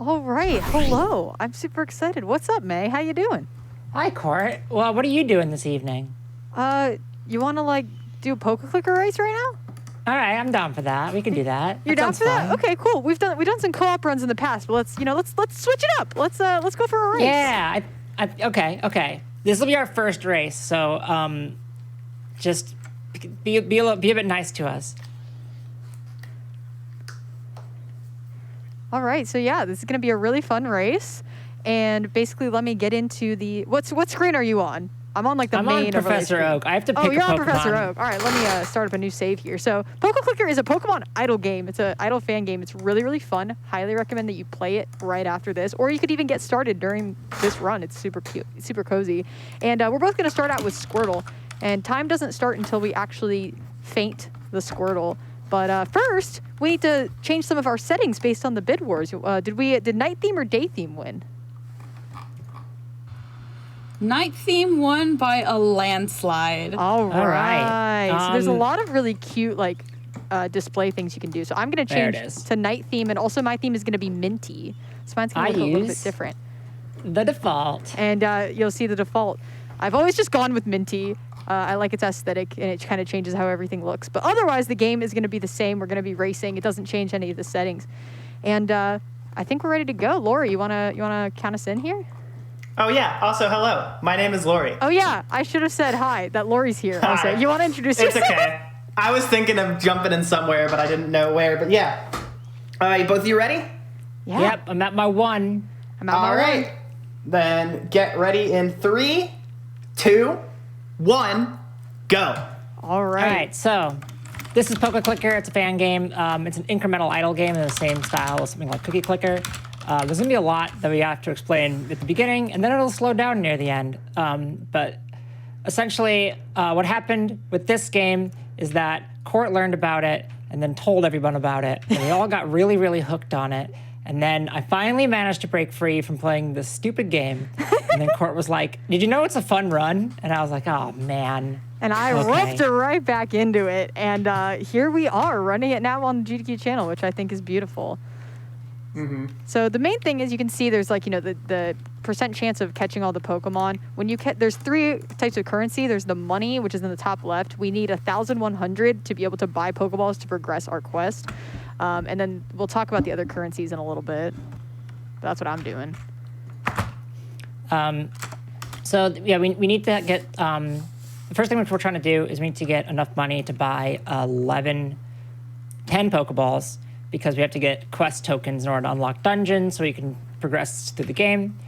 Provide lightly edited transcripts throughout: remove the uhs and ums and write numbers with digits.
All right. Hello. I'm super excited. What's up, May? How you doing? Hi, Court. Well, what are you doing this evening? You want to like do a Pokéclicker race right now? All right, I'm down for that. We can do that. You're down for that? Okay, cool. We've done some co-op runs in the past, but let's switch it up. Let's go for a race. Yeah. Okay. This will be our first race, so just be a bit nice to us. All right. So yeah, this is gonna be a really fun race, and basically, let me get into the what screen are you on? I'm on like the main on Professor screen. Oak. I have to pick Oh, you're a Pokemon. on Professor Oak. All right, let me start up a new save here. So, Pokéclicker is a Pokemon idle game. It's an idle fan game. It's really, really fun. Highly recommend that you play it right after this, or you could even get started during this run. It's super cute, super cozy. And we're both going to start out with Squirtle. And time doesn't start until we actually faint the Squirtle. But first, we need to change some of our settings based on the Bid Wars. Did night theme or day theme win? Night theme won by a landslide. All right. So there's a lot of really cute like display things you can do. So I'm going to change to night theme, and also my theme is going to be minty. So mine's going to look a little bit different. The default. And you'll see the default. I've always just gone with minty. I like its aesthetic, and it kind of changes how everything looks. But otherwise, the game is going to be the same. We're going to be racing. It doesn't change any of the settings. And I think we're ready to go. Laurie, you wanna count us in here? Oh, yeah. Also, hello. My name is Laurie. Oh, yeah. I should have said hi, that Laurie's here. Hi. Also. You want to introduce yourself? It's okay. I was thinking of jumping in somewhere, but I didn't know where. But yeah. All right, both of you ready? Yeah. Yep, I'm at my one. All right. Then get ready in 3, 2, 1, go. All right. All right, so this is Pokéclicker. It's a fan game. It's an incremental idle game in the same style as something like Cookie Clicker. There's going to be a lot that we have to explain at the beginning, and then it'll slow down near the end. But essentially, what happened with this game is that Court learned about it and then told everyone about it, and we all got really, really hooked on it. And then I finally managed to break free from playing this stupid game. And then Court was like, "Did you know it's a fun run?" And I was like, "Oh, man." And I roped her right back into it. And here we are running it now on the GDQ channel, which I think is beautiful. Mm-hmm. So the main thing is you can see there's like, the percent chance of catching all the Pokemon. When you there's 3 types of currency. There's the money, which is in the top left. We need 1,100 to be able to buy Pokeballs to progress our quest. And then we'll talk about the other currencies in a little bit. But that's what I'm doing. So yeah, we need to get, the first thing which we're trying to do is we need to get enough money to buy 10 Pokeballs, because we have to get quest tokens in order to unlock dungeons so we can progress through the game.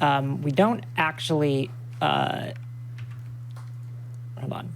We don't actually, hold on,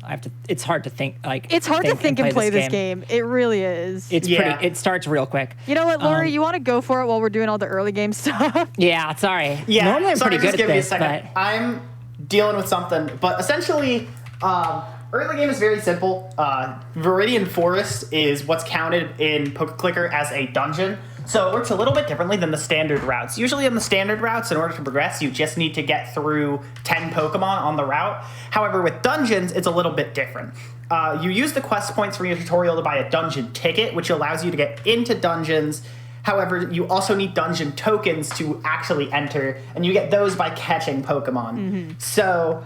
it's hard to think, It's hard to think and play this game. It really is. It starts real quick. You know what, Laurie, you want to go for it while we're doing all the early game stuff? Yeah, sorry. Yeah, normally I'm pretty good at this, but I'm dealing with something. But essentially, early game is very simple. Viridian Forest is what's counted in Pokéclicker as a dungeon. So it works a little bit differently than the standard routes. Usually on the standard routes, in order to progress, you just need to get through 10 Pokemon on the route. However, with dungeons, it's a little bit different. You use the quest points from your tutorial to buy a dungeon ticket, which allows you to get into dungeons. However, you also need dungeon tokens to actually enter, and you get those by catching Pokemon. Mm-hmm. So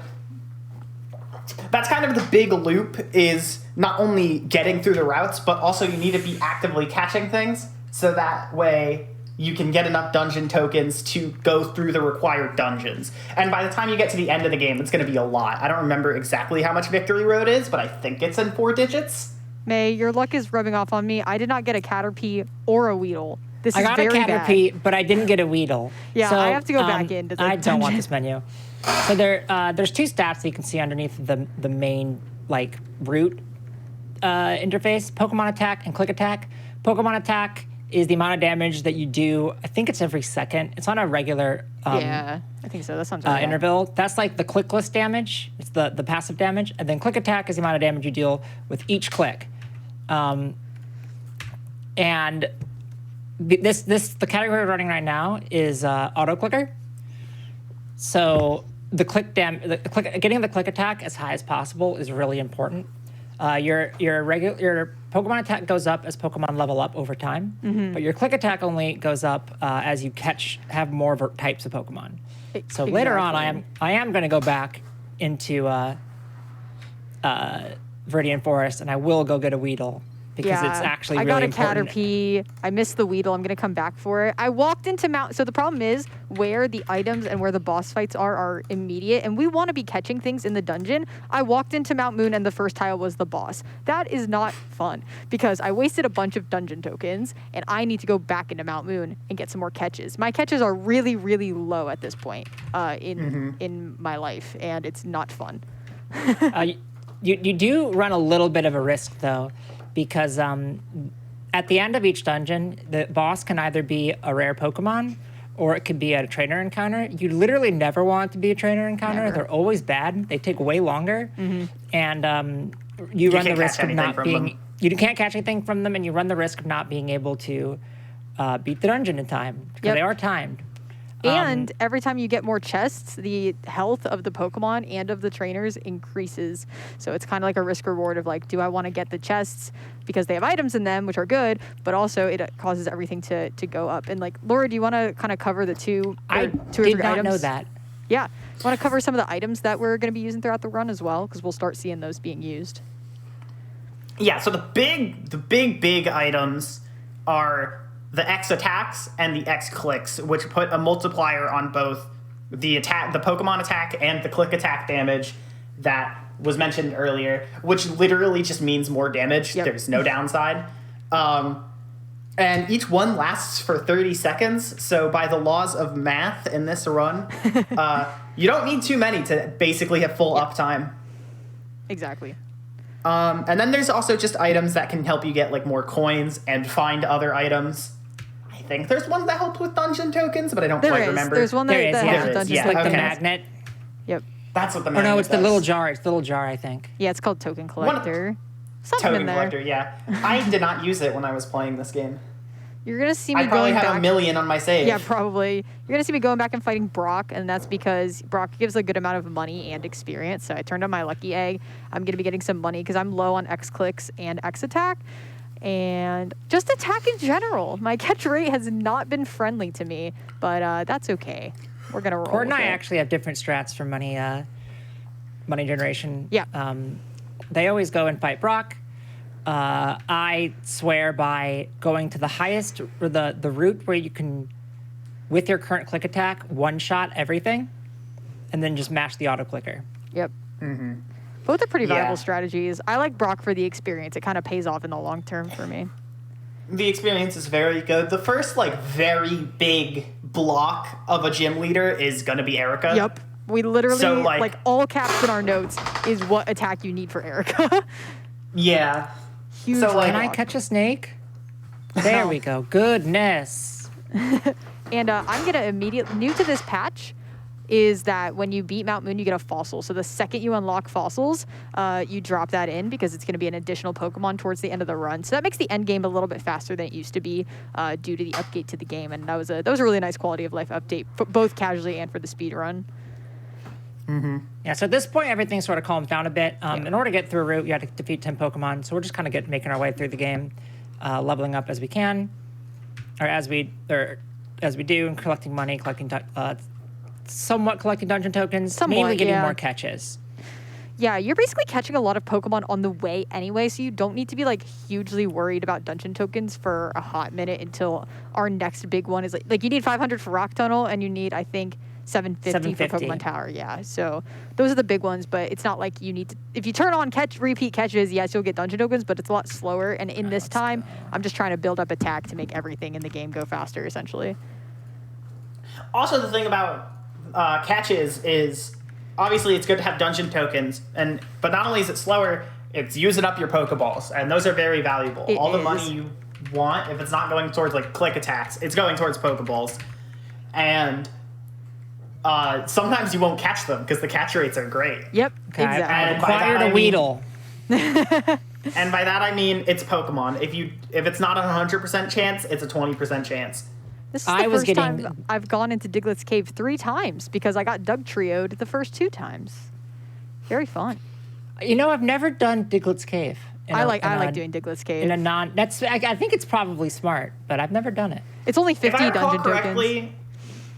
that's kind of the big loop, is not only getting through the routes, but also you need to be actively catching things, so that way you can get enough dungeon tokens to go through the required dungeons. And by the time you get to the end of the game, it's going to be a lot. I don't remember exactly how much Victory Road is, but I think it's in 4 digits. May, your luck is rubbing off on me. I did not get a Caterpie or a Weedle. This is very bad. I got a Caterpie, but I didn't get a Weedle. Yeah, so, I have to go back into the I don't want this menu. So there's 2 stats that you can see underneath the main like root interface: Pokemon Attack and Click Attack. Pokemon Attack is the amount of damage that you do. I think it's every second. It's on a regular yeah, I think so. That sounds right. Interval. That's like the clickless damage. It's the passive damage, and then Click Attack is the amount of damage you deal with each click. And the category we're running right now is Auto Clicker. So getting the Click Attack as high as possible is really important. Your Pokemon attack goes up as Pokemon level up over time, but your click attack only goes up as you have more types of Pokemon. So later on, I am going to go back into Viridian Forest, and I will go get a Weedle because it's actually really important. I got a Caterpie. I missed the Weedle. I'm going to come back for it. I walked into Mount... So the problem is where the items and where the boss fights are immediate, and we want to be catching things in the dungeon. I walked into Mount Moon, and the first tile was the boss. That is not fun because I wasted a bunch of dungeon tokens, and I need to go back into Mount Moon and get some more catches. My catches are really, really low at this point in my life, and it's not fun. You do run a little bit of a risk, though, because at the end of each dungeon, the boss can either be a rare Pokemon or it could be a trainer encounter. You literally never want it to be a trainer encounter. Never. They're always bad. They take way longer. And you run the risk of not being... You can't catch anything from them, and you run the risk of not being able to beat the dungeon in time because they are timed. And every time you get more chests, the health of the Pokemon and of the trainers increases. So it's kind of like a risk reward of like, do I want to get the chests because they have items in them, which are good, but also it causes everything to go up. And like, Laura, do you want to kind of cover the two or three did not items? know that. Yeah. Want to cover some of the items that we're going to be using throughout the run as well, because we'll start seeing those being used. Yeah, so the big items are the X attacks and the X clicks, which put a multiplier on both the Pokemon attack and the click attack damage that was mentioned earlier, which literally just means more damage. Yep. There's no downside. And each one lasts for 30 seconds. So by the laws of math in this run, you don't need too many to basically have full uptime. Exactly. And then there's also just items that can help you get like more coins and find other items. I think there's one that helps with dungeon tokens, but I don't quite remember. There's one that helps with dungeon tokens. Like the magnet. Yep. That's what the magnet no, it's the does. little jar. It's the little jar, I think. Yeah, it's called Token Collector. Something Token in there. Collector, yeah. I did not use it when I was playing this game. You're going to see me I probably going back. have 1 million on my save. Yeah, probably. You're going to see me going back and fighting Brock, and that's because Brock gives a good amount of money and experience. So I turned on my lucky egg. I'm going to be getting some money because I'm low on X clicks and X attack. And just attack in general. My catch rate has not been friendly to me, but that's okay. We're going to roll Court and I with it. actually have different strats for money generation. Yeah. They always go and fight Brock. I swear by going to the highest, or the route where you can, with your current click attack, one-shot everything, and then just mash the auto-clicker. Yep. Mm-hmm. Both are pretty viable strategies. I like Brock for the experience. It kind of pays off in the long term for me. The experience is very good. The first, like, very big block of a gym leader is going to be Erica. Yep. We literally, So, like, all caps in our notes is what attack you need for Erica. Yeah. Huge. So, like, Can I catch a snake? There we go. Goodness. And I'm going to immediately, new to this patch, is that when you beat Mount Moon, you get a fossil. So the second you unlock fossils, you drop that in because it's going to be an additional Pokemon towards the end of the run. So that makes the end game a little bit faster than it used to be due to the update to the game. And that was a really nice quality of life update, for both casually and for the speed run. Mm-hmm. Yeah, so at this point, everything sort of calms down a bit. In order to get through a route, you have to defeat 10 Pokemon. So we're just kind of making our way through the game, leveling up as we can, or as we do, and collecting money, somewhat collecting dungeon tokens, mainly getting more catches. Yeah, you're basically catching a lot of Pokemon on the way anyway, so you don't need to be like hugely worried about dungeon tokens for a hot minute until our next big one is like you need 500 for Rock Tunnel, and you need, I think, 750 for Pokemon Tower. Yeah, so those are the big ones, but it's not like you need to, if you turn on repeat catches, yes, you'll get dungeon tokens, but it's a lot slower, and in this time, I'm just trying to build up attack to make everything in the game go faster, essentially. Also, the thing about catches is obviously it's good to have dungeon tokens, but not only is it slower, it's using up your Pokeballs, and those are very valuable. All the money you want, if it's not going towards like click attacks, it's going towards Pokeballs, and sometimes you won't catch them because the catch rates are great. Yep, Okay, exactly. I've acquired a Weedle. And by that I mean it's Pokemon. If it's not a 100% chance, it's a 20% chance. This is the first time I've gone into Diglett's Cave 3 times because I got Doug Trio'd the first 2 times. Very fun. You know, I've never done Diglett's Cave. I like doing Diglett's Cave. In a non, I think it's probably smart, but I've never done it. It's only 50 dungeon correctly, tokens.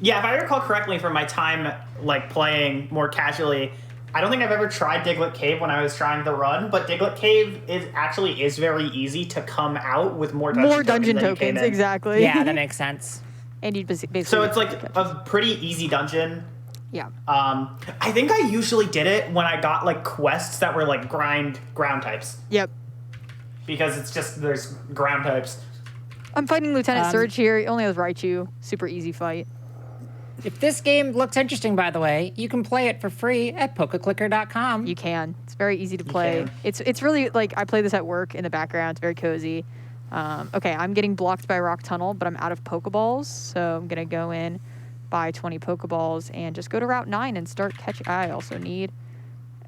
Yeah, if I recall correctly from my time like playing more casually, I don't think I've ever tried Diglett Cave when I was trying the run, but Diglett Cave is very easy to come out with more dungeon tokens, exactly. Yeah, that makes sense. And you'd basically so it's like a pretty easy dungeon. Yeah. I think I usually did it when I got like quests that were like ground types. Yep. Because it's just there's ground types. I'm fighting Lieutenant Surge here. He only has Raichu. Super easy fight. If this game looks interesting, by the way, you can play it for free at Pokéclicker.com. You can. It's very easy to play. It's really like I play this at work in the background. It's very cozy. Okay, I'm getting blocked by Rock Tunnel, but I'm out of Pokeballs, so I'm gonna go in, buy 20 Pokeballs, and just go to Route 9 and start catching. I also need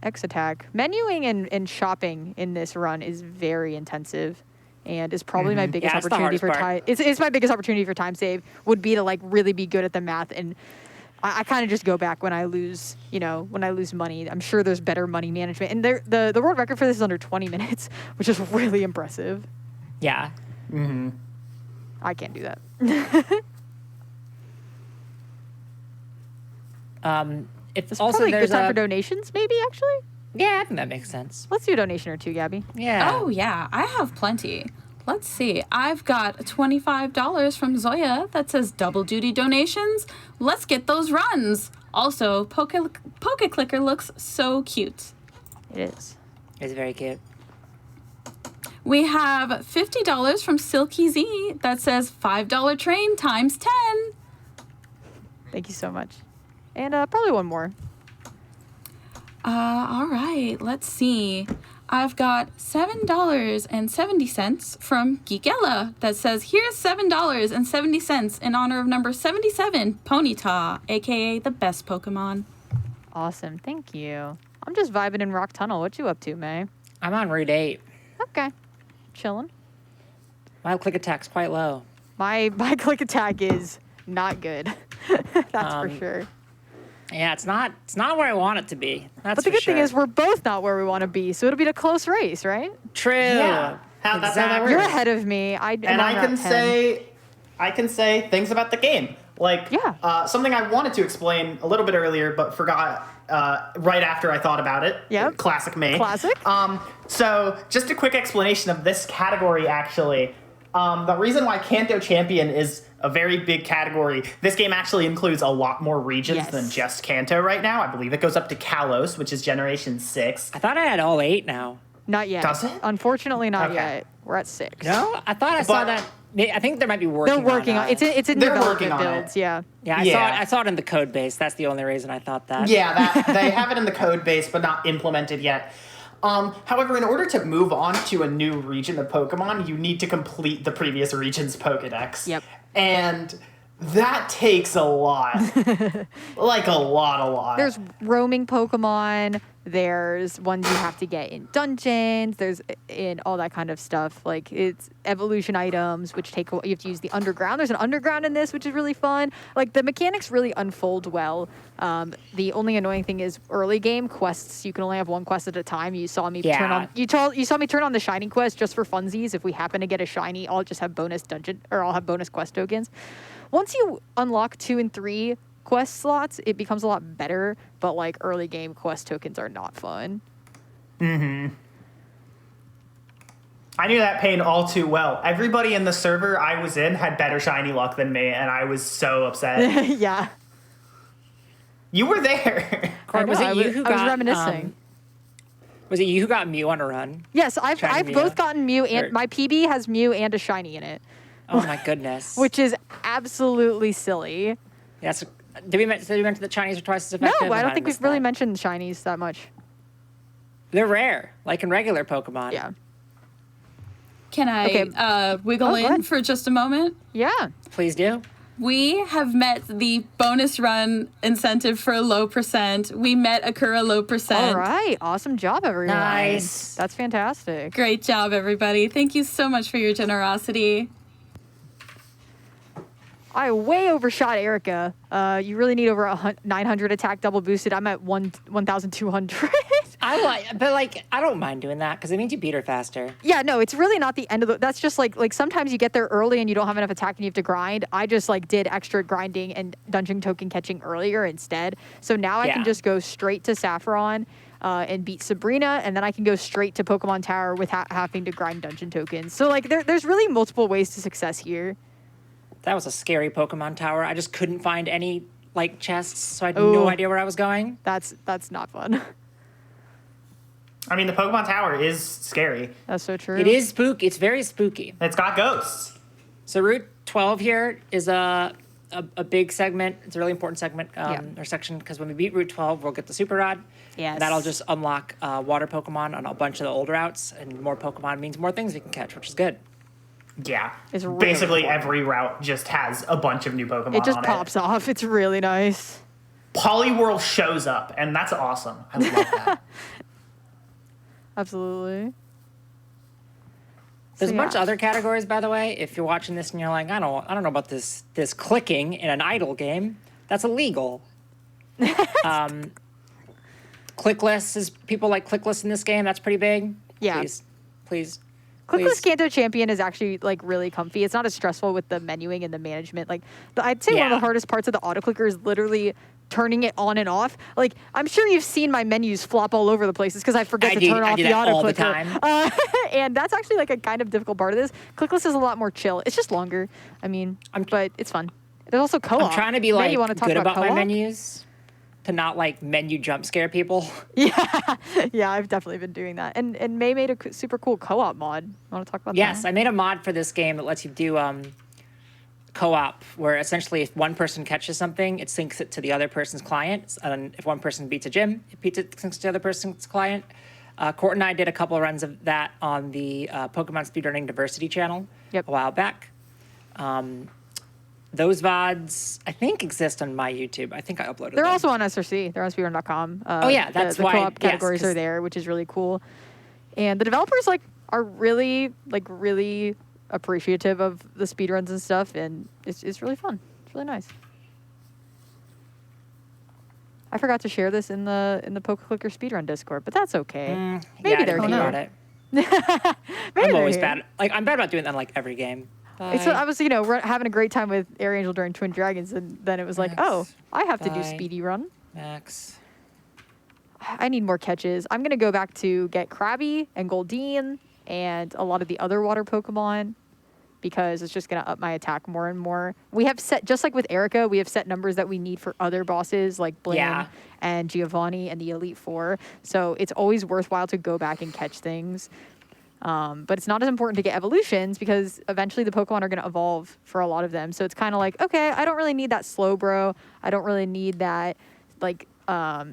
X Attack. Menuing and shopping in this run is very intensive. And is probably my biggest opportunity for time. It's my biggest opportunity for time save would be to like really be good at the math, and I kind of just go back when I lose, when I lose money. I'm sure there's better money management, and the world record for this is under 20 minutes, which is really impressive. Yeah. Mm-hmm. I can't do that. It's also probably a good time for donations, maybe actually. Yeah, I think that makes sense. Let's do a donation or two, Gabby. Yeah. Oh, yeah. I have plenty. Let's see. I've got $25 from Zoya that says double duty donations. Let's get those runs. Also, Pokéclicker looks so cute. It is. It's very cute. We have $50 from Silky Z that says $5 train times 10. Thank you so much. And probably one more. All right, let's see. I've got $7.70 from Geekella that says, here's $7.70 in honor of number 77, Ponyta, aka the best Pokemon. Awesome, thank you. I'm just vibing in Rock Tunnel. What you up to, May? I'm on Route 8. Okay, chilling. My click attack's quite low. My click attack is not good. That's for sure. Yeah, it's not where I want it to be. That's but the for good thing sure. is we're both not where we want to be, so it'll be a close race, right? True. Yeah. That's how that works. You're ahead of me. I can say things about the game. Like something I wanted to explain a little bit earlier, but forgot right after I thought about it. Yep. Classic me. Classic. So just a quick explanation of this category, actually. The reason why Kanto Champion is a very big category, this game actually includes a lot more regions than just Kanto right now. I believe it goes up to Kalos, which is Generation 6. I thought I had all 8 now. Not yet. Does it? Unfortunately, not yet. We're at 6. No? I thought I saw that. I think they might be working on They're working on it. It's in development builds, yeah. Yeah, I saw it in the code base. That's the only reason I thought that. Yeah, they have it in the code base, but not implemented yet. However, in order to move on to a new region of Pokemon, you need to complete the previous region's Pokedex. Yep. And that takes a lot. Like a lot. There's roaming Pokemon. There's ones you have to get in dungeons. There's in all that kind of stuff. Like it's evolution items, which you have to use the underground. There's an underground in this, which is really fun. Like the mechanics really unfold well. The only annoying thing is early game quests. You can only have one quest at a time. You saw me turn on. You saw me turn on the shiny quest just for funsies. If we happen to get a shiny, I'll just have bonus dungeon or I'll have bonus quest tokens. Once you unlock 2 and 3 quest slots, it becomes a lot better, but like early game quest tokens are not fun. I knew that pain all too well. Everybody in the server I was in had better shiny luck than me, and I was so upset. Yeah. You were there. Court, was it you who got? I was reminiscing. Was it you who got Mew on a run? Yes, I've both gotten Mew, and my PB has Mew and a shiny in it. Oh my goodness. Which is absolutely silly. Yes. Did we mention that the Chinese are twice as effective? No, I don't think we've really mentioned shinies that much. They're rare, like in regular Pokemon. Yeah. Can I wiggle in for just a moment? Yeah. Please do. We have met the bonus run incentive for a low percent. We met Akura low percent. All right. Awesome job, everyone. Nice. That's fantastic. Great job, everybody. Thank you so much for your generosity. I way overshot Erica. You really need over 900 attack double boosted. I'm at 1,200. I don't mind doing that because it means you beat her faster. Yeah, no, it's really not the end of the. That's just like sometimes you get there early and you don't have enough attack and you have to grind. I just like did extra grinding and dungeon token catching earlier instead. So now I can just go straight to Saffron and beat Sabrina, and then I can go straight to Pokemon Tower without having to grind dungeon tokens. So like there's really multiple ways to success here. That was a scary Pokemon Tower. I just couldn't find any like chests, so I had no idea where I was going. That's not fun. I mean, the Pokemon Tower is scary. That's so true. It is spooky. It's very spooky. It's got ghosts. So Route 12 here is a big segment. It's a really important segment or section because when we beat Route 12, we'll get the Super Rod. Yes. That'll just unlock water Pokemon on a bunch of the old routes, and more Pokemon means more things we can catch, which is good. Yeah. It's really basically important. every route just has a bunch of new Pokemon It just on pops off. It's really nice. Poliwhirl shows up, and that's awesome. I love that. Absolutely. There's So, a bunch of yeah. other categories, by the way. If you're watching this and you're like, I don't know about this clicking in an idle game, that's illegal. Clickless is people like clickless in this game. That's pretty big. Yeah. Please. Clickless Kanto Champion is actually like really comfy. It's not as stressful with the menuing and the management. Like I'd say one of the hardest parts of the auto clicker is literally turning it on and off. Like I'm sure you've seen my menus flop all over the places because I forget to turn off the auto clicker. Time. And that's actually like a kind of difficult part of this. Clickless is a lot more chill. It's just longer. I mean, but it's fun. There's also co-op. I'm trying to be like you want to talk good about co-op? my menus to not like menu jump scare people. Yeah, I've definitely been doing that. And May made a super cool co-op mod. Want to talk about that? Yes, I made a mod for this game that lets you do co-op, where essentially if one person catches something, it syncs it to the other person's client. And if one person beats a gym, it syncs to the other person's client. Court and I did a couple of runs of that on the Pokemon Speedrunning Diversity channel a while back. Those VODs, I think, exist on my YouTube. I think I uploaded them. They're also on SRC. They're on speedrun.com. That's the why co-op categories are there, which is really cool. And the developers are really appreciative of the speedruns and stuff, and it's really fun. It's really nice. I forgot to share this in the Pokéclicker speedrun Discord, but that's okay. Maybe they're here. about it. Maybe I'm they're always here. bad. Like I'm bad about doing that in like every game. So I was, having a great time with Air Angel during Twin Dragons, and then it was like, oh, I have to do speedy run. Max. I need more catches. I'm gonna go back to get Krabby and Goldeen and a lot of the other water Pokemon because it's just gonna up my attack more and more. We have set, just like with Erica, we have set numbers that we need for other bosses like Blaine and Giovanni and the Elite Four. So it's always worthwhile to go back and catch things. But it's not as important to get evolutions because eventually the Pokemon are going to evolve for a lot of them. So it's kind of like, okay, I don't really need that Slowbro. I don't really need that, like, all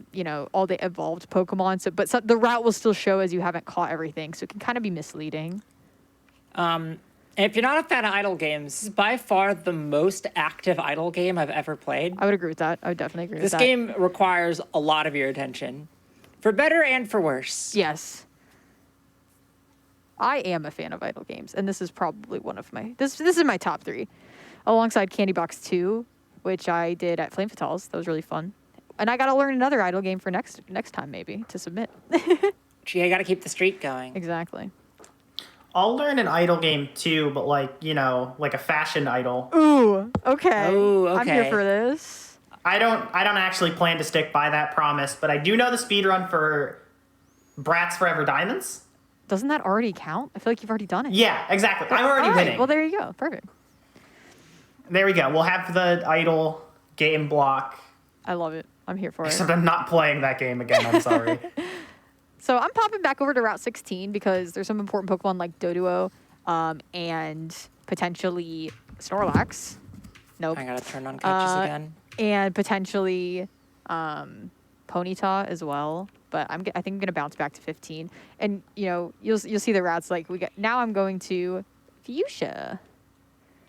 the evolved Pokemon. But the route will still show as you haven't caught everything. So it can kind of be misleading. If you're not a fan of idle games, this is by far the most active idle game I've ever played. I would agree with that. I would definitely agree with that. This game requires a lot of your attention, for better and for worse. Yes. I am a fan of idle games, and this is probably one of my... This is my top 3. Alongside Candy Box 2, which I did at Flame Fatales. That was really fun. And I got to learn another idle game for next time, maybe, to submit. Gee, I got to keep the streak going. Exactly. I'll learn an idle game too, but like a fashion idol. Ooh, okay. Ooh, okay. I'm here for this. I don't actually plan to stick by that promise, but I do know the speedrun for Bratz Forever Diamonds. Doesn't that already count? I feel like you've already done it. Yeah, exactly. I'm already All right, winning. well, there you go. Perfect. There we go. We'll have the idle game block. I love it. I'm here for it. Except I'm not playing that game again. I'm sorry. So I'm popping back over to Route 16 because there's some important Pokemon like Doduo and potentially Snorlax. Nope. I got to turn on catches again. And potentially Ponyta as well. But I think I'm gonna bounce back to 15, and you'll see the routes like we get. Now I'm going to Fuchsia,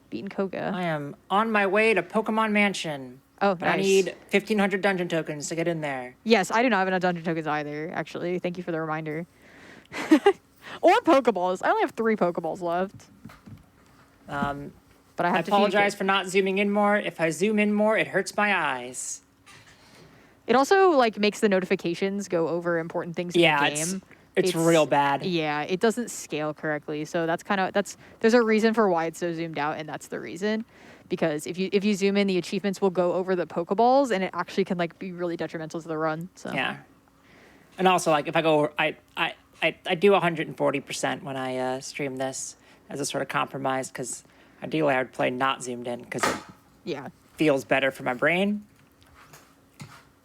beating Koga. I am on my way to Pokemon Mansion. Oh, but nice. I need 1,500 dungeon tokens to get in there. Yes, I do not have enough dungeon tokens either. Actually, thank you for the reminder. Or Pokeballs. I only have 3 Pokeballs left. But I apologize for not zooming in more. If I zoom in more, it hurts my eyes. It also like makes the notifications go over important things in the game. It's real bad. Yeah, it doesn't scale correctly. So there's a reason for why it's so zoomed out, and that's the reason. Because if you zoom in, the achievements will go over the Pokeballs, and it actually can like be really detrimental to the run. So Yeah. And also, like, if I go, I do 140% when I stream this as a sort of compromise, because ideally I would play not zoomed in, because it feels better for my brain.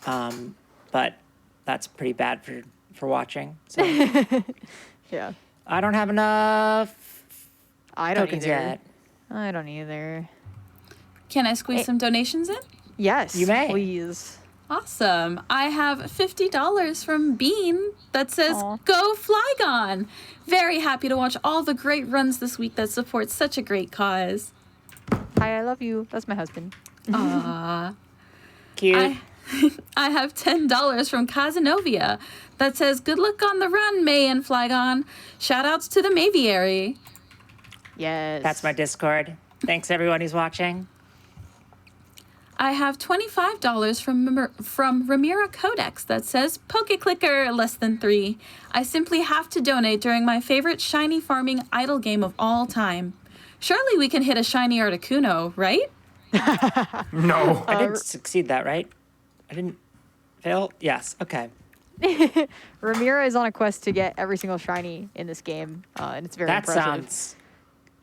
But that's pretty bad for watching. So yeah, I don't have enough tokens yet. I don't either. Can I squeeze some donations in? Yes, You may. please. Awesome. I have $50 from Bean that says, Go Flygon. Very happy to watch all the great runs this week that support such a great cause. Hi, I love you. That's my husband. Aww. Cute. I have $10 from Casanovia that says, Good luck on the run, May and Flygon. Shoutouts to the Maviary. Yes. That's my Discord. Thanks, everyone who's watching. I have $25 from Ramira Codex that says, Pokéclicker, less than 3. I simply have to donate during my favorite shiny farming idle game of all time. Surely we can hit a shiny Articuno, right? No. I didn't succeed that, right? I didn't fail? Yes. Okay. Ramira is on a quest to get every single shiny in this game, and it's very That impressive. sounds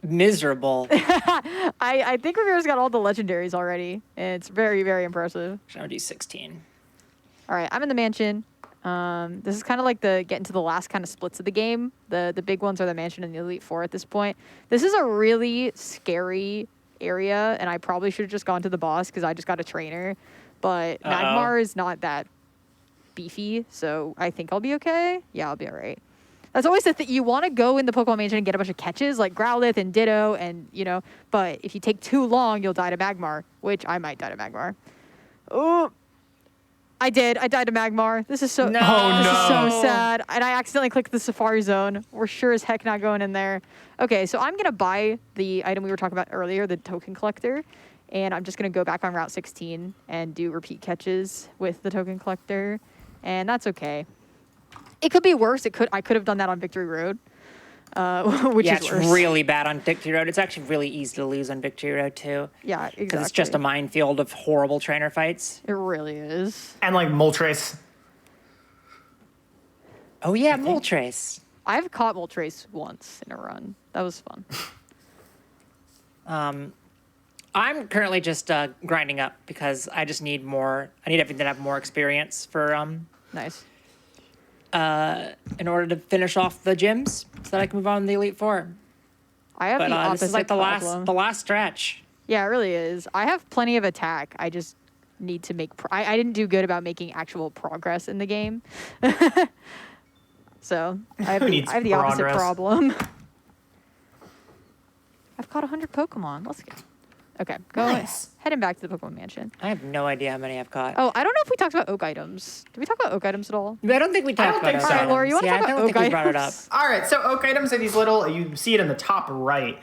miserable. I think Ramira's got all the legendaries already, and it's very, very impressive. I'm gonna do 16. All right, I'm in the mansion. This is kind of like getting to the last kind of splits of the game. The big ones are the mansion and the Elite Four at this point. This is a really scary area, and I probably should have just gone to the boss because I just got a trainer. But Magmar is not that beefy, so I think I'll be okay. Yeah, I'll be all right. That's always the thing. You want to go in the Pokemon Mansion and get a bunch of catches, like Growlithe and Ditto, and, but if you take too long, you'll die to Magmar, which I might die to Magmar. Oh, I did. I died to Magmar. This is so, No. This is so sad. And I accidentally clicked the Safari Zone. We're sure as heck not going in there. Okay, so I'm going to buy the item we were talking about earlier, the Token Collector. And I'm just going to go back on Route 16 and do repeat catches with the Token Collector. And that's okay. It could be worse. I could have done that on Victory Road, which is it's worse. really bad on Victory Road. It's actually really easy to lose on Victory Road, too. Yeah, exactly. Because it's just a minefield of horrible trainer fights. It really is. And like Moltres. Oh, yeah, Moltres. I've caught Moltres once in a run. That was fun. I'm currently just grinding up because I just need more. I need everything to have more experience for Nice. in order to finish off the gyms so that I can move on to the Elite Four. I have But the opposite this is like the problem. last stretch. Yeah, it really is. I have plenty of attack. I just need to make... I didn't do good about making actual progress in the game. So I have the opposite progress? problem. I've caught 100 Pokemon. Let's go. Okay, go Nice. heading back to the Pokemon Mansion. I have no idea how many I've caught. Oh, I don't know if we talked about oak items. Did we talk about oak items at all? I don't think we talked don't about think oak so. All right, items. Laura, you wanna yeah, talk I don't about think oak we brought it up. items? All right, so oak items are these little, you see it in the top right,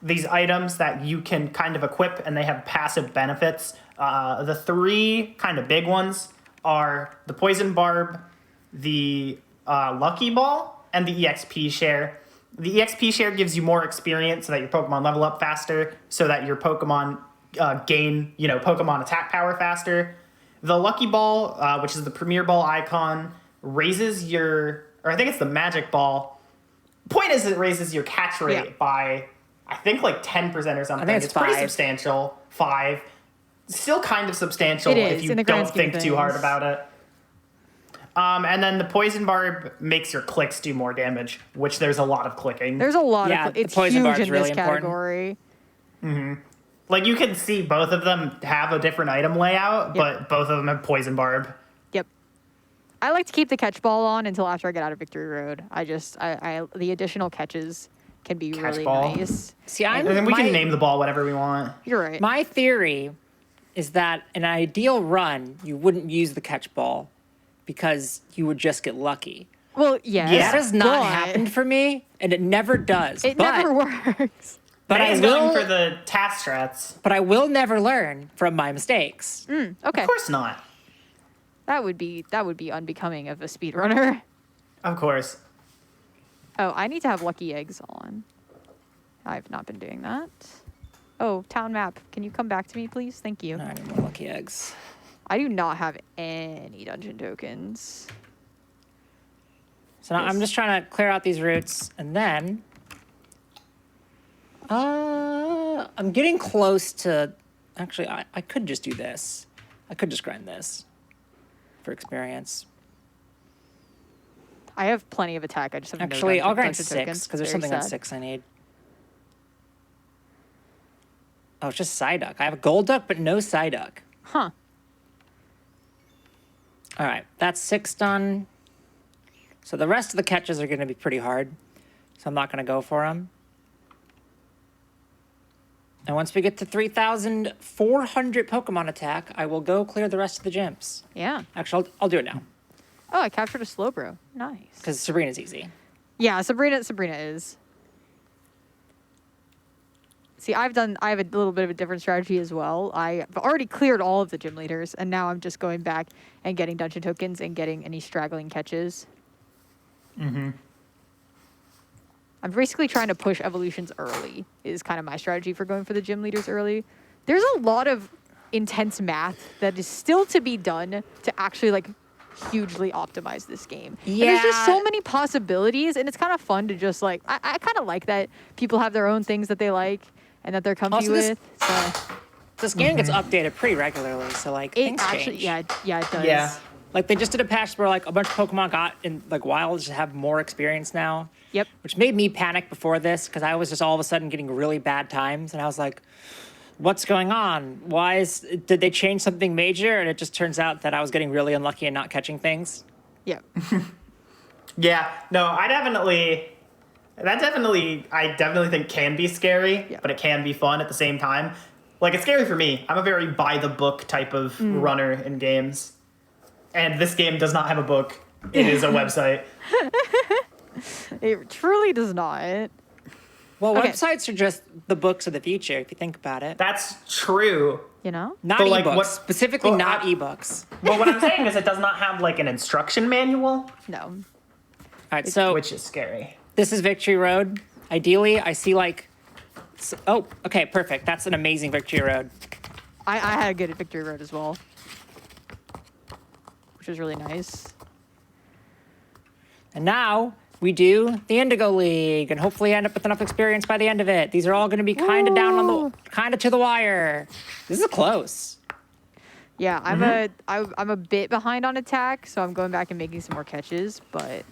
these items that you can kind of equip and they have passive benefits. The three kind of big ones are the Poison Barb, the Lucky Ball, and the EXP Share. The EXP Share gives you more experience so that your Pokemon level up faster, so that your Pokemon gain, Pokemon attack power faster. The Lucky Ball, which is the Premier Ball icon, raises or I think it's the Magic Ball. Point is, it raises your catch rate by, I think, like 10% or something. I think it's pretty 5. substantial. 5. Still kind of substantial It is, if you in the grand don't scheme think of too hard things. about it. And then the Poison Barb makes your clicks do more damage, which there's a lot of clicking. There's a lot Yeah, of... the It's Poison huge Barb's in really this important. category. Like, you can see both of them have a different item layout, but both of them have Poison Barb. Yep. I like to keep the catch ball on until after I get out of Victory Road. The additional catches can be really ball. nice. See, And then we can name the ball whatever we want. You're right. My theory is that in an ideal run, you wouldn't use the catch ball because you would just get lucky. Well, yes. Yeah. That has not but happened for me, and it never does. It but, never works. But I Megan's going will. for the task strats. But I will never learn from my mistakes. Okay. Of course not. That would be unbecoming of a speedrunner. Of course. Oh, I need to have lucky eggs on. I've not been doing that. Oh, town map. Can you come back to me, please? Thank you. I need more lucky eggs. I do not have any dungeon tokens. So now I'm just trying to clear out these routes, and then I'm getting close to. Actually, I could just do this. I could just grind this for experience. I have plenty of attack. I just have Actually, no I'll grind dungeon 6 tokens. because there's Very something on sad. 6 I need. Oh, it's just Psyduck. I have a Golduck, but no Psyduck. Huh. All right, that's 6 done. So the rest of the catches are going to be pretty hard. So I'm not going to go for them. And once we get to 3,400 Pokemon attack, I will go clear the rest of the gyms. Yeah. Actually, I'll do it now. Oh, I captured a Slowbro. Nice. Because Sabrina's easy. Yeah, Sabrina is. See, I have a little bit of a different strategy as well. I've already cleared all of the gym leaders, and now I'm just going back and getting dungeon tokens and getting any straggling catches. Mm-hmm. I'm basically trying to push evolutions early, is kind of my strategy for going for the gym leaders early. There's a lot of intense math that is still to be done to actually, like, hugely optimize this game. Yeah. And there's just so many possibilities, and it's kind of fun to just, like, I kind of like that people have their own things that they like and that they're comfy Also, with. So This game gets updated pretty regularly, so like it things actually, change. yeah, it does. Yeah. Like they just did a patch where like a bunch of Pokemon got in like wild just have more experience now. Yep. Which made me panic before this because I was just all of a sudden getting really bad times and I was like, what's going on? Did they change something major? And it just turns out that I was getting really unlucky and not catching things. Yep. Yeah. No, I definitely think can be scary, Yeah. but it can be fun at the same time. Like, it's scary for me. I'm a very by-the-book type of runner in games. And this game does not have a book. It is a website. It truly does not. Well, Okay. websites are just the books of the future, if you think about it. That's true. You know? Not But, like, ebooks, what- specifically well, not I- ebooks. Well, what I'm saying is it does not have, like, an instruction manual, No. All right, so which is scary. this is Victory Road. Ideally, I see like, oh, okay, perfect. That's an amazing Victory Road. I had a good at Victory Road as well, which was really nice. And now we do the Indigo League and hopefully end up with enough experience by the end of it. These are all going to be kind of down on Ooh. the, kind of to the wire. This is close. Yeah, I'm a bit behind on attack, so I'm going back and making some more catches, but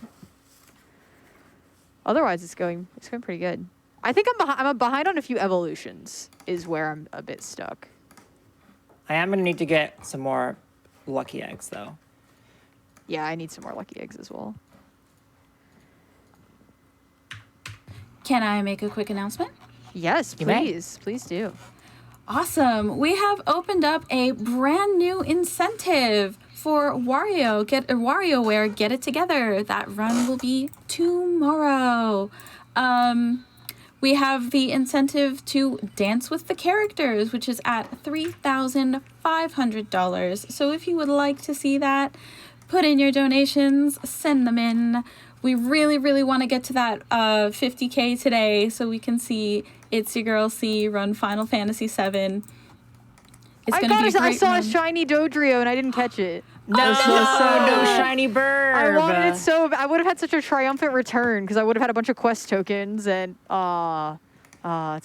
otherwise it's going pretty good. I think I'm behind on a few evolutions is where I'm a bit stuck. I am going to need to get some more lucky eggs though. Yeah, I need some more lucky eggs as well. Can I make a quick announcement? Yes, You may. please do. Awesome. We have opened up a brand new incentive for Wario. Get a WarioWare, get it together. That run will be tomorrow. We have the incentive to dance with the characters, which is at $3,500. So if you would like to see that, put in your donations, send them in. We really, really want to get to that 50K today so we can see It's Your Girl C run Final Fantasy VII. It's going to be a I great saw run. a shiny Dodrio and I didn't catch it. No, so sad. no shiny bird. I wanted it so I would have had such a triumphant return because I would have had a bunch of quest tokens and it's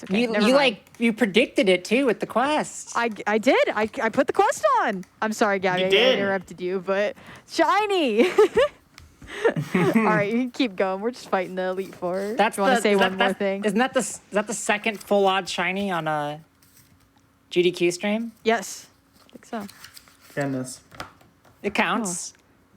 okay. Never mind. You predicted it too with the quest. I did. I put the quest on. I'm sorry, Gabby. You I did. interrupted you, but shiny. All right, you can keep going. We're just fighting the Elite Four. That's you want to say is one that- more thing? Isn't that is that the second full odd shiny on a GDQ stream? Yes, I think so. Goodness. It counts.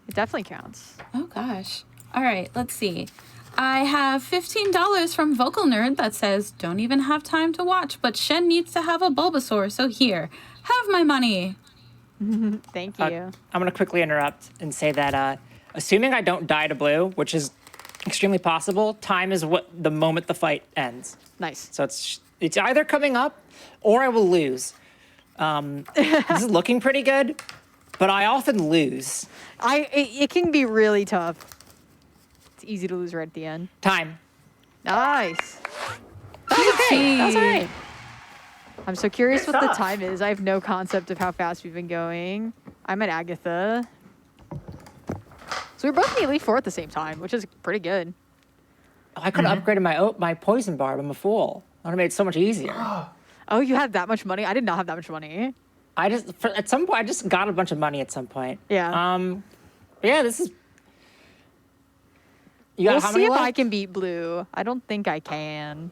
It definitely counts. Oh gosh. All right, let's see. I have $15 from Vocal Nerd that says, don't even have time to watch, but Shen needs to have a Bulbasaur, so here, have my money. Thank you. I'm going to quickly interrupt and say that assuming I don't die to blue, which is extremely possible, time is what the moment the fight ends. Nice. So it's either coming up or I will lose. This is looking pretty good. but I often lose. It can be really tough. It's easy to lose right at the end. Time. Nice. That was okay. That was all right. I'm so curious Good what the stuff. time is. I have no concept of how fast we've been going. I'm at Agatha. So we're both in the Elite Four at the same time, which is pretty good. I could have upgraded my poison barb. I'm a fool. That would have made it so much easier. Oh, you had that much money? I did not have that much money. At some point, I just got a bunch of money at some point. Yeah. Yeah, this is... You got We'll how see many if left? I can beat Blue. I don't think I can.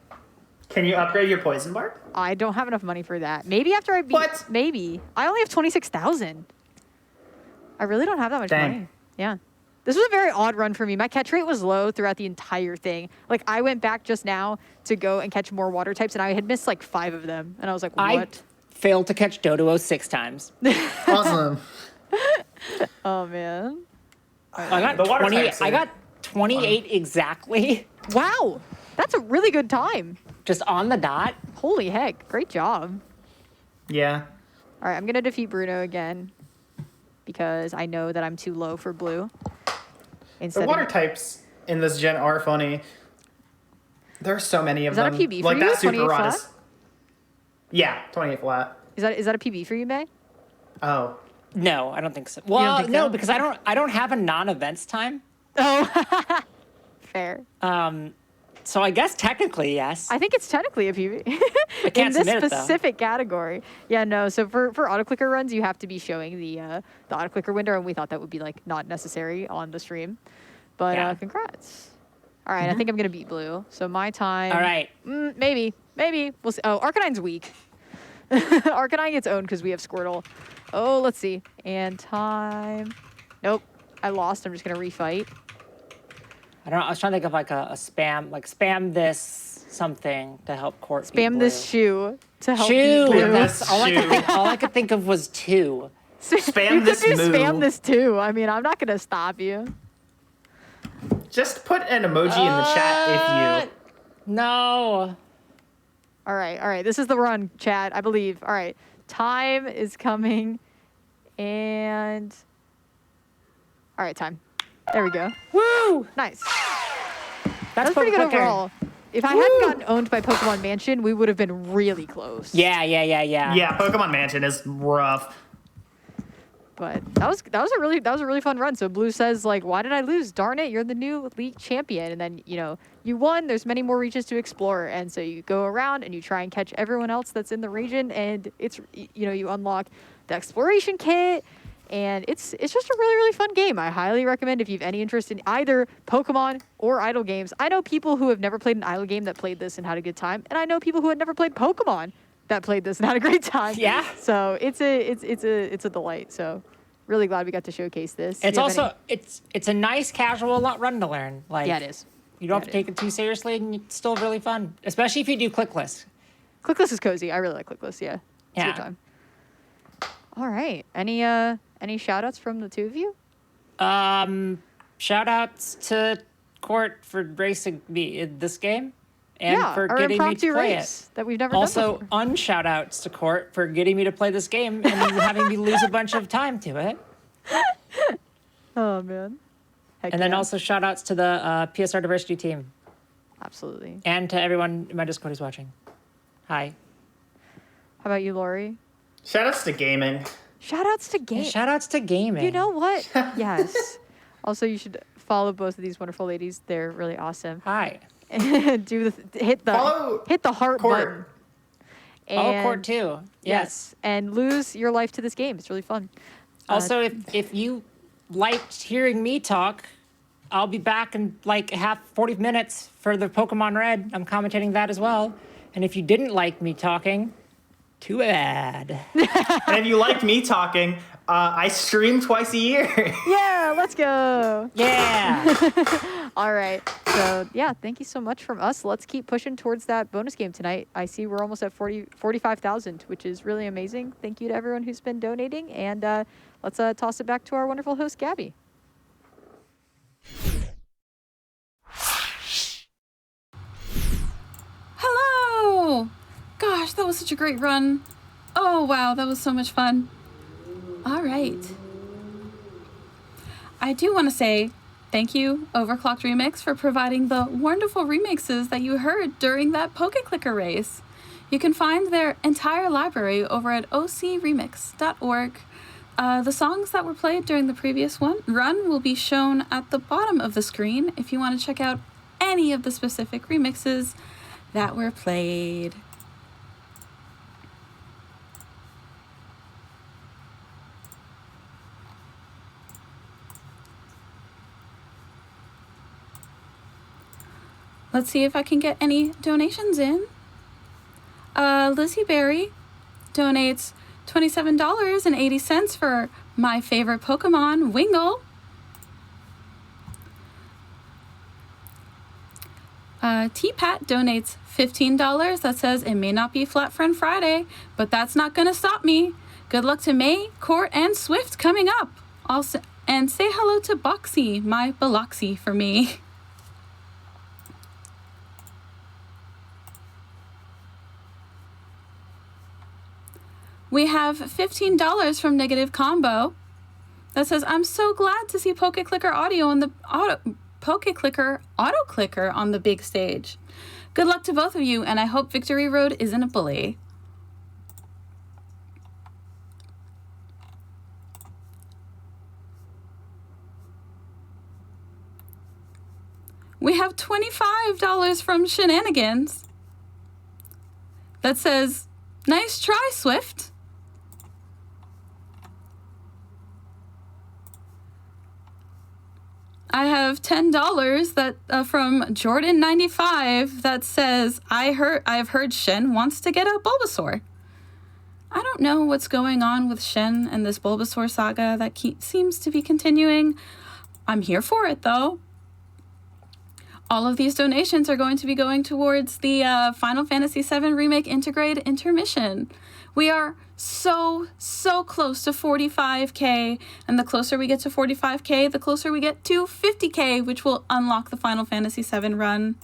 Can you upgrade your poison barb? I don't have enough money for that. Maybe after I beat... What? Maybe. I only have 26,000. I really don't have that much Dang. money. Yeah. This was a very odd run for me. My catch rate was low throughout the entire thing. Like, I went back just now to go and catch more water types, and I had missed, like, 5 of them. And I was like, what? I failed to catch Dodo 6 times. Awesome. Oh, man. I got The water 20. types I are got 28 exactly, Wow. That's a really good time. just on the dot. Holy heck. Great job. Yeah. All right, I'm going to defeat Bruno again because I know that I'm too low for Blue. The Instead water of, types in this gen are funny. There are so many of Is that a them. PB for like you? that super 28 rod flat? is. Yeah, 28 flat. is that a PB for you, May? Oh. No, I don't think so. Well, think no, so? because I don't have a non-events time. Oh, fair. So I guess technically yes. I think it's technically a PB I can't in this submit it, though. specific category. Yeah, no. So for autoclicker runs, you have to be showing the autoclicker window, and we thought that would be like not necessary on the stream. But Yeah. Congrats. All right, I think I'm gonna beat Blue. So my time. All right. Maybe we'll see. Oh, Arcanine's weak. Arcanine gets owned because we have Squirtle. Oh, let's see. And time. Nope, I lost. I'm just gonna refight. I don't know. I was trying to think of like a spam, like spam this something to help court. beat Spam this Blue. shoe to help Shoe. beat Blue. That's all I could Shoe. think. All I could think of was 2. Spam you this could do moo. spam this too. I mean, I'm not gonna stop you. Just put an emoji in the chat if you. No. All right. This is the run, chat. I believe. All right, time is coming, and all right, time. There we go. Woo! Nice. That's That's pretty good Pokéclicker. overall. If I hadn't gotten owned by Pokemon Mansion, we would have been really close. Yeah. Yeah, Pokemon Mansion is rough. But that was a really fun run. So Blue says, like, why did I lose? Darn it, you're the new league champion. And then, you won. There's many more regions to explore. And so you go around and you try and catch everyone else that's in the region. And it's, you unlock the exploration kit. And it's just a really, really fun game. I highly recommend if you have any interest in either Pokemon or idle games. I know people who have never played an idle game that played this and had a good time. And I know people who had never played Pokemon that played this and had a great time. Yeah. So it's a delight. So really glad we got to showcase this. It's Do you have also it's a nice casual run to learn. Like Yeah, it is. You don't Yeah, have to it take it too seriously, and it's still really fun, especially if you do clickless. Clickless is cozy. I really like Clickless. Yeah. It's a Yeah. good time. All right. Any shout outs from the two of you? Shout outs to Court for racing me in this game and yeah, for our getting me to impromptu play race it. that we've never Also, done before. unshout outs to Court for getting me to play this game and having me lose a bunch of time to it. Oh man. Heck And then yeah. also shout outs to the PSR diversity team Absolutely. and to everyone in my Discord who's watching. Hi. How about you, Laurie? Shoutouts to gaming. Shout outs to game. Shout outs to gaming. You know what? Yes. Also, you should follow both of these wonderful ladies. They're really awesome. Hi. hit the heart Court. button. Follow Court too. Yes. And lose your life to this game. It's really fun. Also, if you liked hearing me talk, I'll be back in like 40 minutes for the Pokemon Red. I'm commentating that as well. And if you didn't like me talking, too bad. And if you liked me talking, I stream twice a year. Yeah, let's go. Yeah. All right. So, yeah, thank you so much from us. Let's keep pushing towards that bonus game tonight. I see we're almost at 45,000, which is really amazing. Thank you to everyone who's been donating. And let's toss it back to our wonderful host, Gabby. Hello! Gosh, that was such a great run. Oh, wow, that was so much fun. All right. I do want to say thank you, Overclocked Remix, for providing the wonderful remixes that you heard during that Pokéclicker race. You can find their entire library over at ocremix.org. The songs that were played during the previous run will be shown at the bottom of the screen if you want to check out any of the specific remixes that were played. Let's see if I can get any donations in. Lizzie Berry donates $27.80 for my favorite Pokemon, Wingull. T-Pat donates $15 that says it may not be Flat Friend Friday, but that's not gonna stop me. Good luck to May, Court, and Swift coming up. Also, and say hello to Boxy, my Biloxi for me. We have $15 from Negative Combo that says, I'm so glad to see Pokéclicker audio on the Pokéclicker auto clicker on the big stage. Good luck to both of you, and I hope Victory Road isn't a bully. We have $25 from Shenanigans that says, nice try, Swift. I have $10 that from Jordan95 that says, I've heard Shen wants to get a Bulbasaur. I don't know what's going on with Shen and this Bulbasaur saga that seems to be continuing. I'm here for it though. All of these donations are going to be going towards the Final Fantasy VII Remake Intergrade Intermission. We are so close to 45K, and the closer we get to 45K, the closer we get to 50K, which will unlock the Final Fantasy VII run.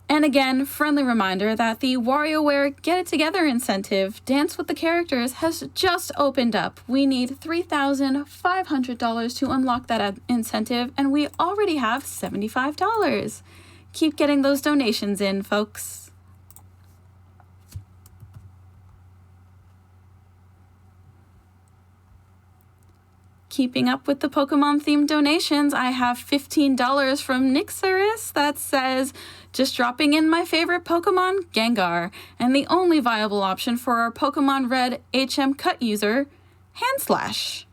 And again, friendly reminder that the WarioWare Get It Together incentive, Dance with the Characters, has just opened up. We need $3,500 to unlock that incentive, and we already have $75. Keep getting those donations in, folks. Keeping up with the Pokemon-themed donations, I have $15 from Nixaris that says, just dropping in my favorite Pokemon, Gengar, and the only viable option for our Pokemon Red HM Cut user, Handslash.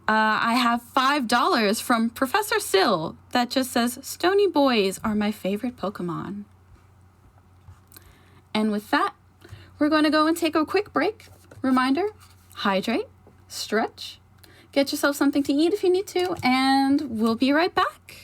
I have $5 from Professor Sill that just says, Stony Boys are my favorite Pokemon. And with that, we're going to go and take a quick break. Reminder, hydrate, stretch, get yourself something to eat if you need to, and we'll be right back.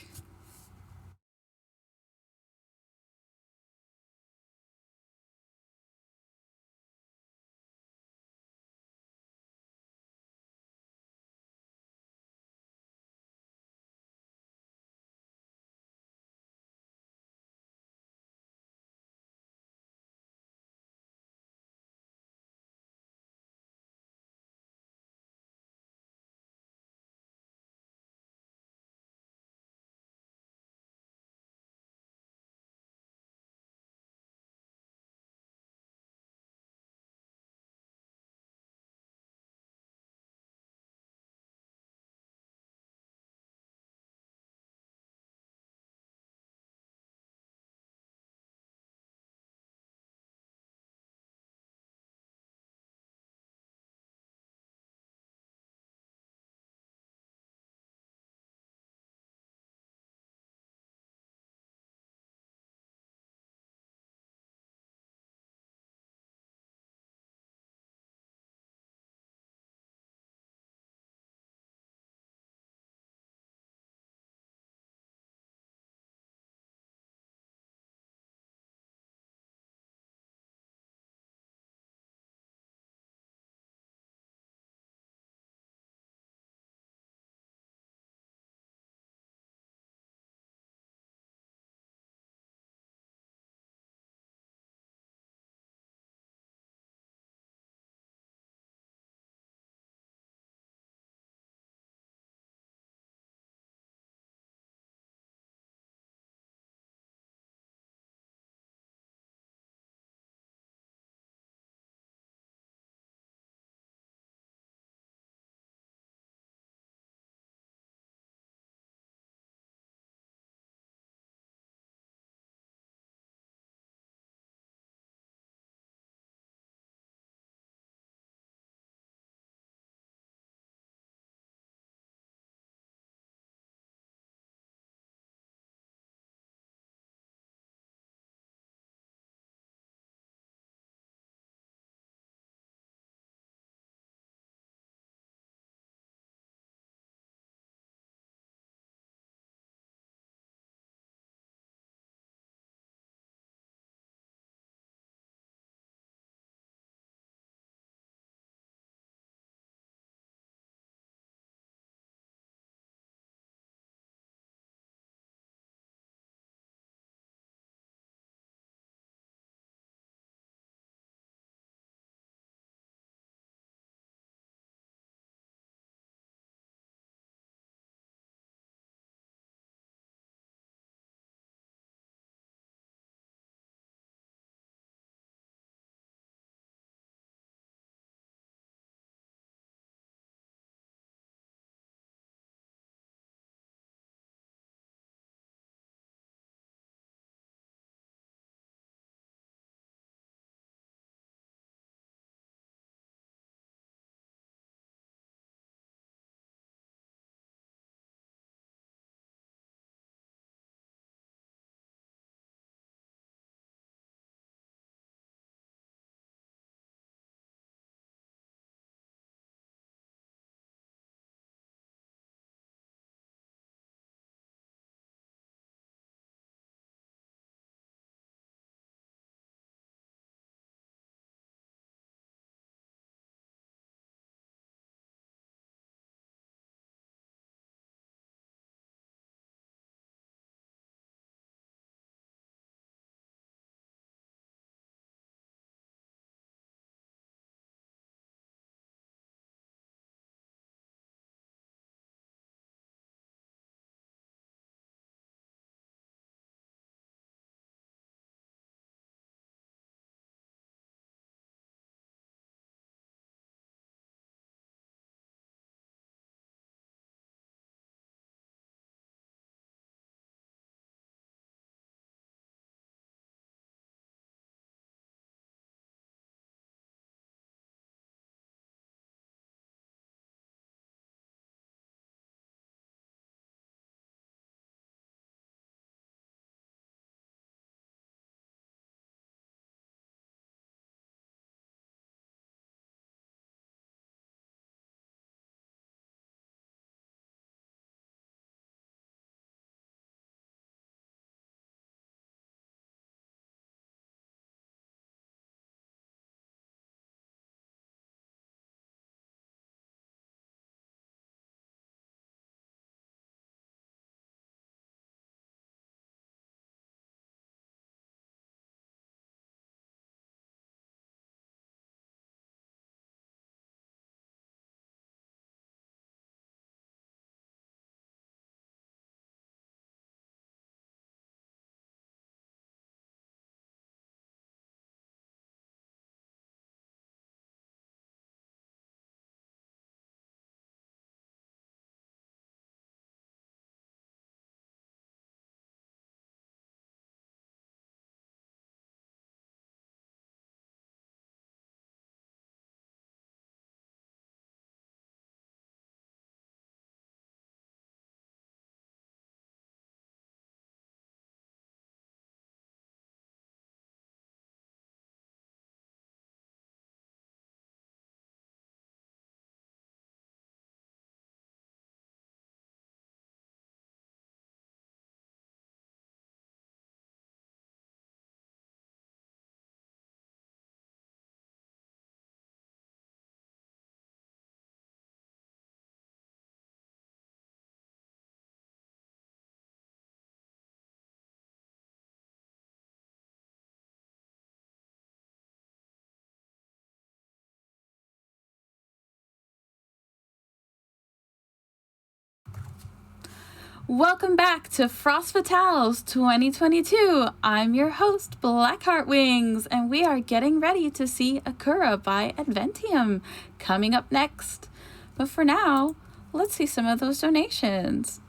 Welcome back to Frost Fatales 2022. I'm your host, Blackheartwings, and we are getting ready to see Akura by Adventium coming up next. But for now, let's see some of those donations.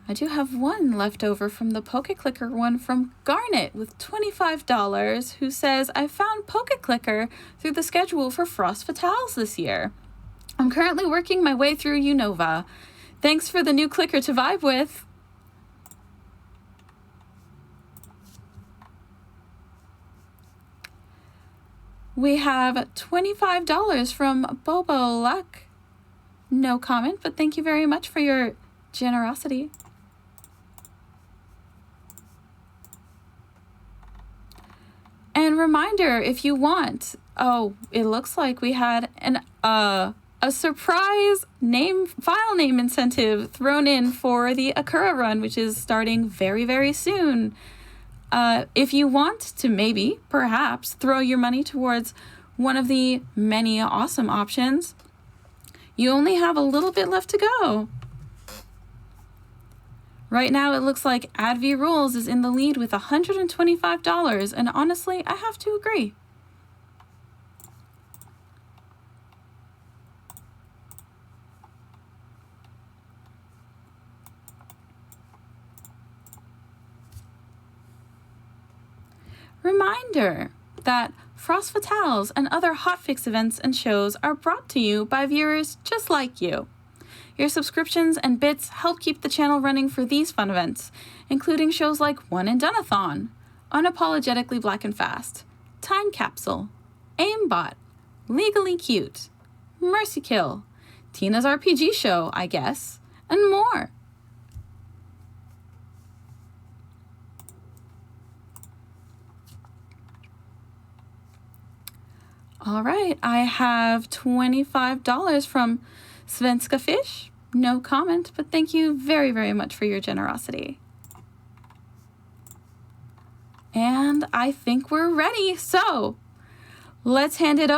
I do have one left over from the Pokéclicker one from Garnet with $25, who says, I found Pokéclicker through the schedule for Frost Fatales this year. I'm currently working my way through Unova. Thanks for the new clicker to vibe with. We have $25 from Bobo Luck. No comment, but thank you very much for your generosity. And reminder, if you want, it looks like we had a surprise file name incentive thrown in for the Akura run, which is starting very, very soon. If you want to perhaps throw your money towards one of the many awesome options, you only have a little bit left to go. Right now, it looks like AdV Rules is in the lead with $125, and honestly, I have to agree. Reminder that Frost Fatales and other hotfix events and shows are brought to you by viewers just like you. Your subscriptions and bits help keep the channel running for these fun events, including shows like One and Doneathon, Unapologetically Black and Fast, Time Capsule, Aimbot, Legally Cute, Mercy Kill, Tina's RPG Show, I guess, and more. All right, I have $25 from Svenska Fish. No comment, but thank you very, very much for your generosity. And I think we're ready. So let's hand it over.